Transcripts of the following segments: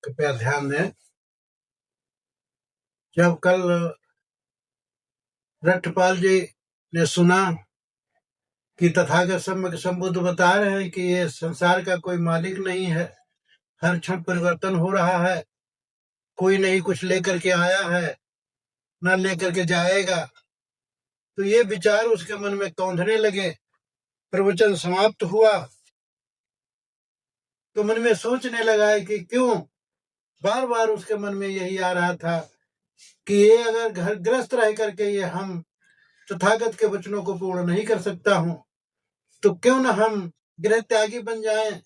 कृपया ध्यान दें। जब कल रट्टपाल जी ने सुना कि तथागत सम्यक संबुद्ध बता रहे हैं कि ये संसार का कोई मालिक नहीं है, हर क्षण परिवर्तन हो रहा है, कोई नहीं कुछ लेकर के आया है, न लेकर के जाएगा, तो ये विचार उसके मन में कौंधने लगे। प्रवचन समाप्त हुआ तो मन में सोचने लगा है कि क्यों बार बार उसके मन में यही आ रहा था कि ये अगर घर ग्रस्त रह करके ये हम तथागत के वचनों को पूर्ण नहीं कर सकता हूं, तो क्यों न हम गृह त्यागी बन जाएं।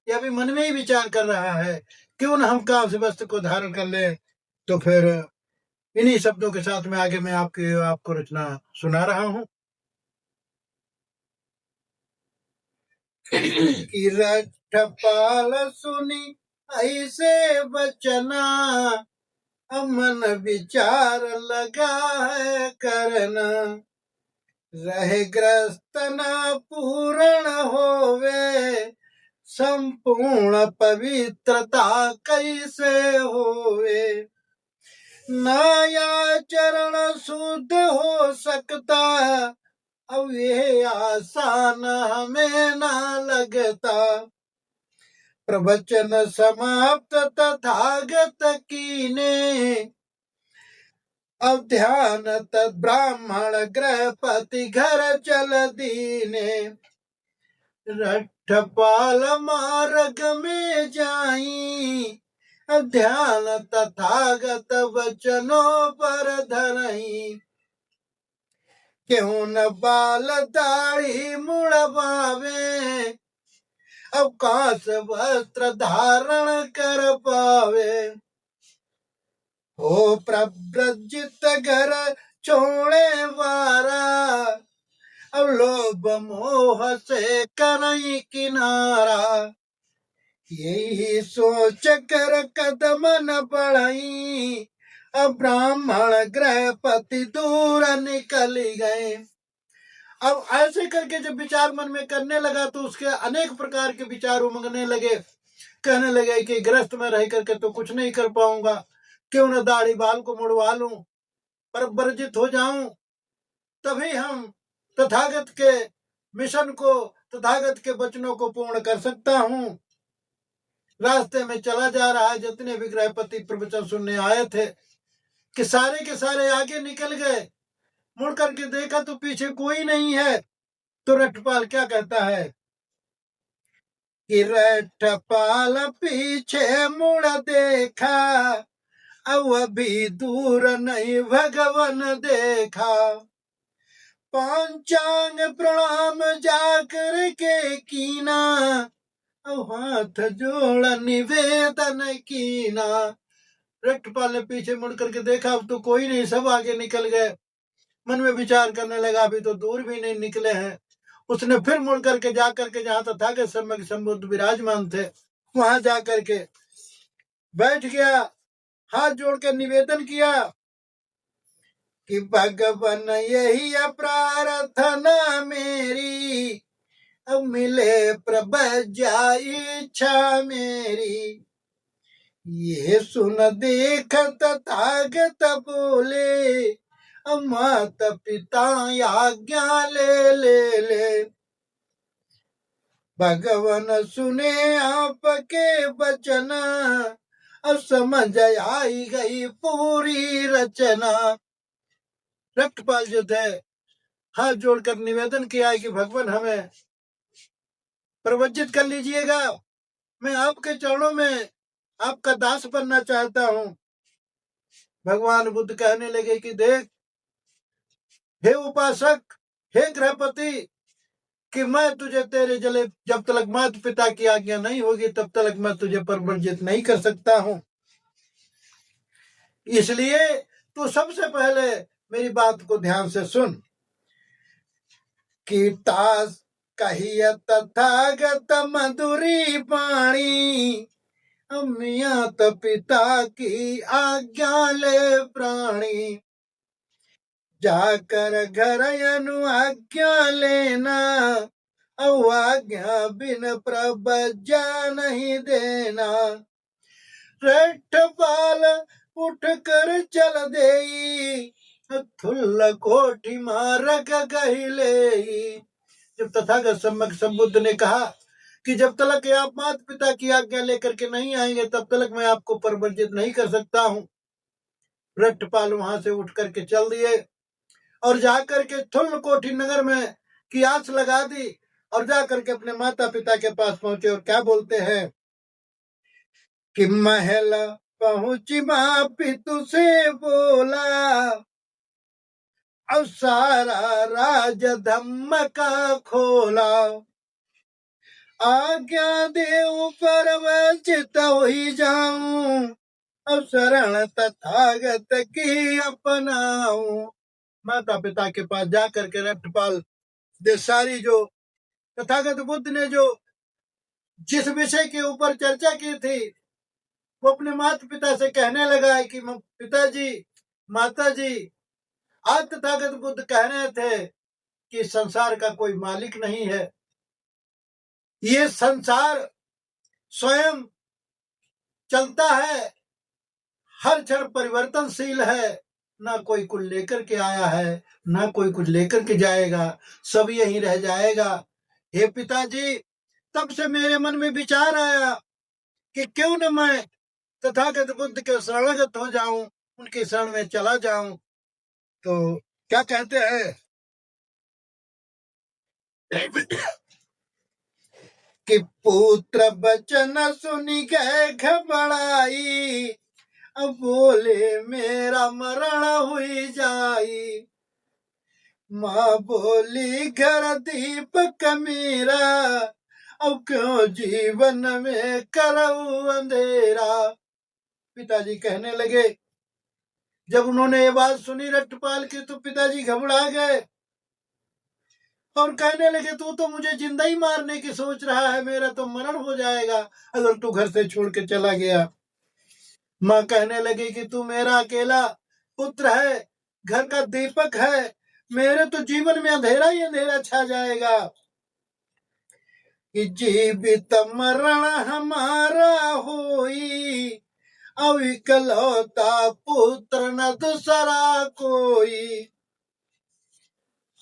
या भी मन में ही विचार कर रहा है, क्यों न हम काव्य वस्त्र को धारण कर ले। तो फिर इन्हीं शब्दों के साथ में आगे मैं आपको रचना सुना रहा हूं कि रट्टपाल सुनी ऐसे बचना, मन विचार लगा है करना, रहे ग्रस्त न पूर्ण होवे, संपूर्ण पवित्रता कैसे होवे, नया चरण शुद्ध हो सकता, अब ये आसान हमें ना लगता, प्रवचन समाप्त तथागत कीने, अब ध्यान तत् ब्राह्मण गृहपति घर चल दीने, रट्टपाल मार्ग में जाई, अब ध्यान तथागत वचनों पर धरई, क्यों न बाल दाढ़ी मुड़वावे, अब कांस वस्त्र धारण कर पावे, हो प्रव्रजित घर छोड़े वारा, अब लोभ मोह से करई किनारा, यही सोच कर कदम न बढ़ई, अब ब्राह्मण गृहपति दूर निकल गए। अब ऐसे करके जब विचार मन में करने लगा तो उसके अनेक प्रकार के विचार उमंगने लगे। कहने लगे कि गृहस्थ में रह करके तो कुछ नहीं कर पाऊंगा, क्यों न दाढ़ी बाल को मुड़वा लूं, पर वर्जित हो जाऊं, तभी हम तथागत के मिशन को, तथागत के वचनों को पूर्ण कर सकता हूं। रास्ते में चला जा रहा है, जितने भी गृहपति प्रवचन सुनने आए थे कि सारे के सारे आगे निकल गए, मुड़ करके देखा तो पीछे कोई नहीं है। तो रट्टपाल क्या कहता है कि रट्टपाल पीछे मुड़ देखा, अब अभी दूर नहीं भगवान देखा, पांचांग प्रणाम जाकर के कीना, अब हाथ जोड़ निवेदन कीना। रट्टपाल ने पीछे मुड़ करके देखा, अब तो कोई नहीं, सब आगे निकल गए। मन में विचार करने लगा, अभी तो दूर भी नहीं निकले हैं। उसने फिर मुड़ करके जाकर के जहां तथागत सम्यक संबुद्ध विराजमान थे वहां जाकर के बैठ गया, हाथ जोड़कर निवेदन किया कि भगवान यही प्रार्थना मेरी, अब मिले प्रभज्या इच्छा मेरी, ये सुन देख तथागत बोले, अब माता पिता आज्ञा ले, भगवान सुने आपके वचन, अब समझ आई गई पूरी रचना। रट्टपाल जो थे हाथ जोड़कर निवेदन किया है कि भगवान हमें प्रवज्जित कर लीजिएगा, मैं आपके चरणों में आपका दास बनना चाहता हूं। भगवान बुद्ध कहने लगे कि देख हे उपासक, हे गृहपति, कि मैं तुझे तेरे जले जब तक माता पिता की आज्ञा नहीं होगी तब तक मैं तुझे प्रवज्जित नहीं कर सकता हूं। इसलिए तू सबसे पहले मेरी बात को ध्यान से सुन कि तास कहिय तथागत मधुरी पाणी, अमियात पिता की आज्ञा ले प्राणी, जाकर घर अनु आज्ञा लेना, अब आज्ञा बिन प्रभज्या नहीं देना, रट्टपाल उठ कर चल देई, थुल्ल कोठी मारक गहिले। जब तथागत सम्यक संबुद्ध ने कहा कि जब तक आप माता पिता की आज्ञा लेकर के नहीं आएंगे तब तक मैं आपको परवर्जित नहीं कर सकता हूं। रट्टपाल वहां से उठ करके चल दिए और जाकर के थुल्ल कोठी नगर में की आस लगा दी और जाकर के अपने माता पिता के पास पहुंचे और क्या बोलते हैं कि महल पहुंची माँ पितु से बोला, और सारा राज धम्म का खोला। आज्ञा देव परवचित ही जाऊं, अब शरण तथागत की अपनाऊं। माता पिता के पास जाकर के रट्टपाल दे सारी जो तथागत बुद्ध ने जो जिस विषय के ऊपर चर्चा की थी वो अपने माता पिता से कहने लगा है कि पिताजी माताजी, आज तथागत बुद्ध कह रहे थे कि संसार का कोई मालिक नहीं है, ये संसार स्वयं चलता है, हर क्षण परिवर्तनशील है, ना कोई कुछ लेकर के आया है ना कोई कुछ लेकर के जाएगा, सब यही रह जाएगा। हे पिताजी, तब से मेरे मन में विचार आया कि क्यों न मैं तथागत बुद्ध के शरणगत हो जाऊं, उनके शरण में चला जाऊं। तो क्या कहते हैं कि पुत्र बचन सुनी गए घबराई, अब बोले मेरा मरण हुई जाई। माँ बोली घर दीपक मेरा, अब क्यों जीवन में करूं अंधेरा। पिताजी कहने लगे, जब उन्होंने ये बात सुनी रट्टपाल की तो पिताजी घबरा गए और कहने लगे तू तो मुझे जिंदा ही मारने की सोच रहा है, मेरा तो मरण हो जाएगा अगर तू घर से छोड़ के चला गया। माँ कहने लगी कि तू मेरा अकेला पुत्र है, घर का दीपक है, मेरे तो जीवन में अंधेरा ही अंधेरा छा जाएगा। कि जीवित मरण हमारा होई, अविकलौता पुत्र न दूसरा कोई।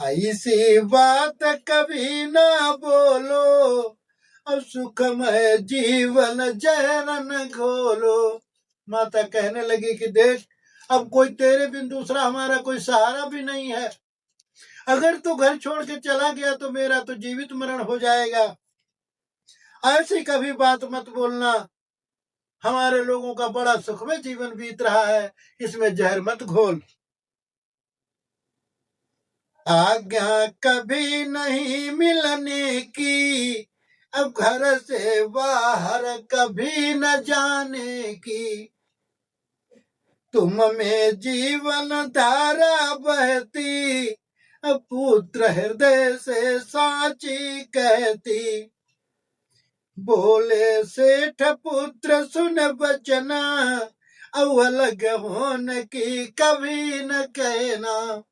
ऐसी बात कभी ना बोलो, अब सुखमय जीवन जहर न घोलो। माता कहने लगी कि देख, अब कोई तेरे बिन दूसरा हमारा कोई सहारा भी नहीं है, अगर तू घर छोड़ के चला गया तो मेरा तो जीवित मरण हो जाएगा, ऐसी कभी बात मत बोलना, हमारे लोगों का बड़ा सुखमय जीवन बीत रहा है, इसमें जहर मत घोल। आज्ञा कभी नहीं मिलने की, अब घर से बाहर कभी न जाने की। तुम में जीवन धारा बहती, अब पुत्र हृदय से साची कहती। बोले सेठ पुत्र सुन बचना, अब अलग होने की कभी न कहना।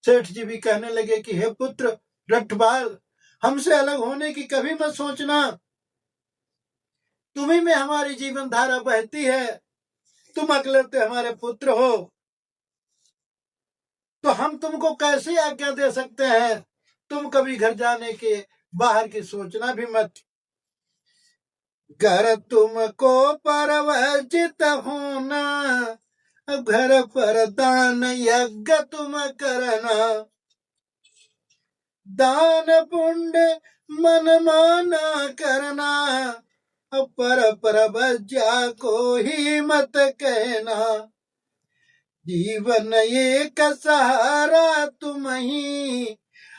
सेठ जी भी कहने लगे कि हे पुत्र रट्टपाल, हमसे अलग होने की कभी मत सोचना, तुम्ही में हमारी जीवन धारा बहती है, तुम अकलौते हमारे पुत्र हो, तो हम तुमको कैसे आज्ञा दे सकते हैं, तुम कभी घर जाने के बाहर की सोचना भी मत। घर तुमको परवजित होना, घर पर दान यज्ञ तुम करना। दान पुण्य मन माना करना, पर प्रवज्या को ही मत कहना। जीवन एक सहारा तुम ही,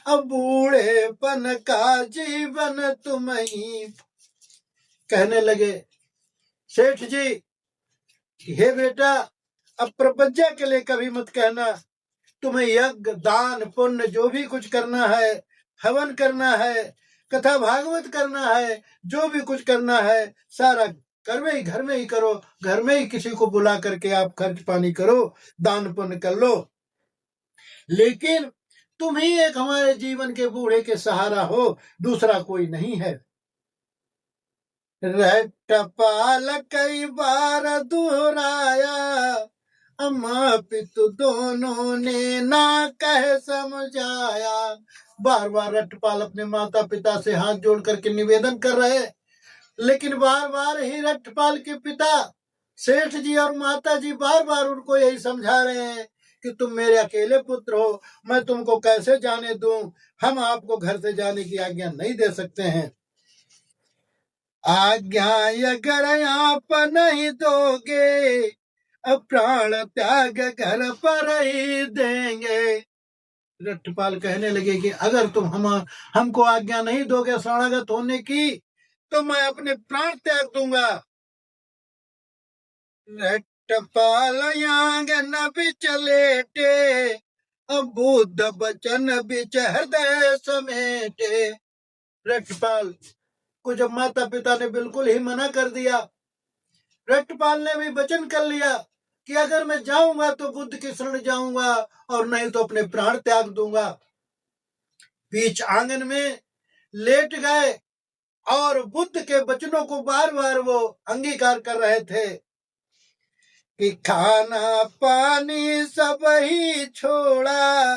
अब बूढ़ेपन का जीवन तुम ही। कहने लगे सेठ जी, हे बेटा, अब प्रपंचा के लिए कभी मत कहना, तुम्हें यज्ञ दान पुण्य जो भी कुछ करना है, हवन करना है, कथा भागवत करना है, जो भी कुछ करना है सारा घर में ही करो, घर में ही किसी को बुला करके आप खर्च पानी करो, दान पुण्य कर लो, लेकिन तुम ही एक हमारे जीवन के बूढ़े के सहारा हो, दूसरा कोई नहीं है। रट्टपाल कई बार दोहराया, अम्मा पितु दोनों ने ना कह समझाया। बार बार रट्टपाल अपने माता पिता से हाथ जोड़ करके निवेदन कर रहे, लेकिन बार बार ही रट्टपाल के पिता सेठ जी और माता जी बार बार उनको यही समझा रहे हैं कि तुम मेरे अकेले पुत्र हो, मैं तुमको कैसे जाने दूं, हम आपको घर से जाने की आज्ञा नहीं दे सकते हैं। आज्ञा अगर आप नहीं दोगे, अब प्राण त्याग घर पर ही देंगे। रट्टपाल कहने लगे कि अगर तुम हमको आज्ञा नहीं दोगे शरणागत होने की, तो मैं अपने प्राण त्याग दूंगा। रट्टपाल आंगन बिच लेटे, अब बुद्ध बचन बिच हृदय समेटे। रट्टपाल को जब माता पिता ने बिल्कुल ही मना कर दिया, रट्टपाल ने भी वचन कर लिया कि अगर मैं जाऊंगा तो बुद्ध की शरण जाऊंगा और नहीं तो अपने प्राण त्याग दूंगा। बीच आंगन में लेट गए और बुद्ध के वचनों को बार बार वो अंगीकार कर रहे थे कि खाना पानी सब ही छोड़ा,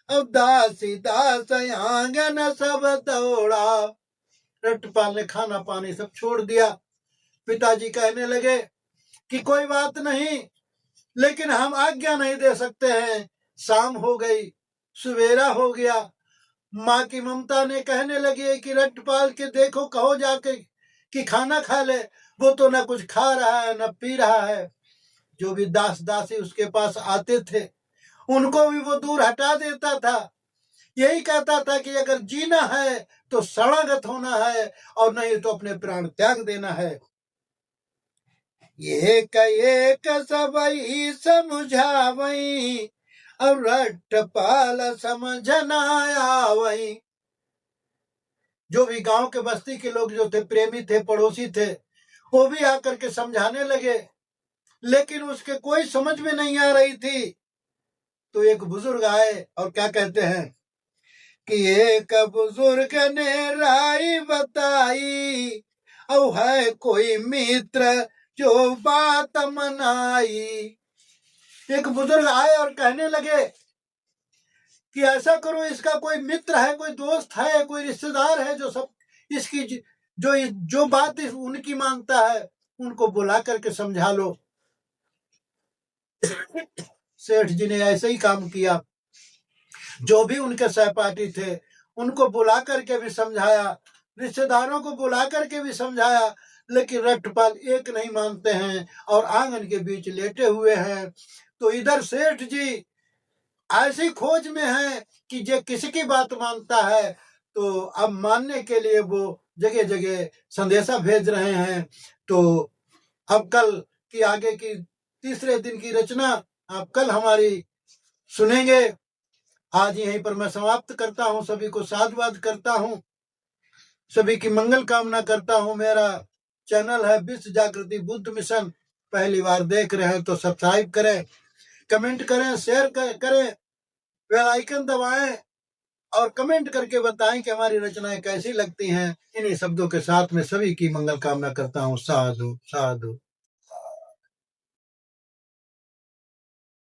अब दासी दास आंगन सब दौड़ा। रट्टपाल ने खाना पानी सब छोड़ दिया। पिताजी कहने लगे कि कोई बात नहीं, लेकिन हम आज्ञा नहीं दे सकते हैं। शाम हो गई, सवेरा हो गया। माँ की ममता ने कहने लगी कि रट्टपाल के देखो, कहो जाके कि खाना खा ले। वो तो न कुछ खा रहा है न पी रहा है। जो भी दास दासी उसके पास आते थे उनको भी वो दूर हटा देता था। यही कहता था कि अगर जीना है तो शरणागत होना है और नहीं तो अपने प्राण त्याग देना है। एक सबई समझावई, अब रट्टपाल समझना आवई। जो भी गांव के बस्ती के लोग जो थे, प्रेमी थे, पड़ोसी थे, वो भी आकर के समझाने लगे, लेकिन उसके कोई समझ में नहीं आ रही थी। तो एक बुजुर्ग आए और क्या कहते हैं कि एक बुजुर्ग ने राय बताई, अब है कोई मित्र जो बात मनाई। एक बुजुर्ग आए और कहने लगे कि ऐसा करो, इसका कोई मित्र है, कोई दोस्त है, कोई रिश्तेदार है जो सब इसकी जो बात उनकी मानता है, उनको बुला करके समझा लो। सेठ जी ने ऐसे ही काम किया। जो भी उनके सहपाठी थे उनको बुला करके भी समझाया, रिश्तेदारों को बुला करके भी समझाया, लेकिन रट्टपाल एक नहीं मानते हैं और आंगन के बीच लेटे हुए हैं। तो इधर सेठ जी ऐसी खोज में है कि जो किसी की बात मानता है तो अब मानने के लिए वो जगह जगह संदेशा भेज रहे हैं। तो अब कल की आगे की तीसरे दिन की रचना आप कल हमारी सुनेंगे। आज यहीं पर मैं समाप्त करता हूं। सभी को साधुवाद करता हूं, सभी की मंगल कामना करता हूं। मेरा चैनल है विश्व जागृति बुद्ध मिशन। पहली बार देख रहे हैं तो सब्सक्राइब करें, कमेंट करें, शेयर करें, बेल आइकन दबाएं और कमेंट करके बताएं कि हमारी रचनाएं कैसी लगती हैं। इन्हीं शब्दों के साथ में सभी की मंगल कामना करता हूं। साधु साधु।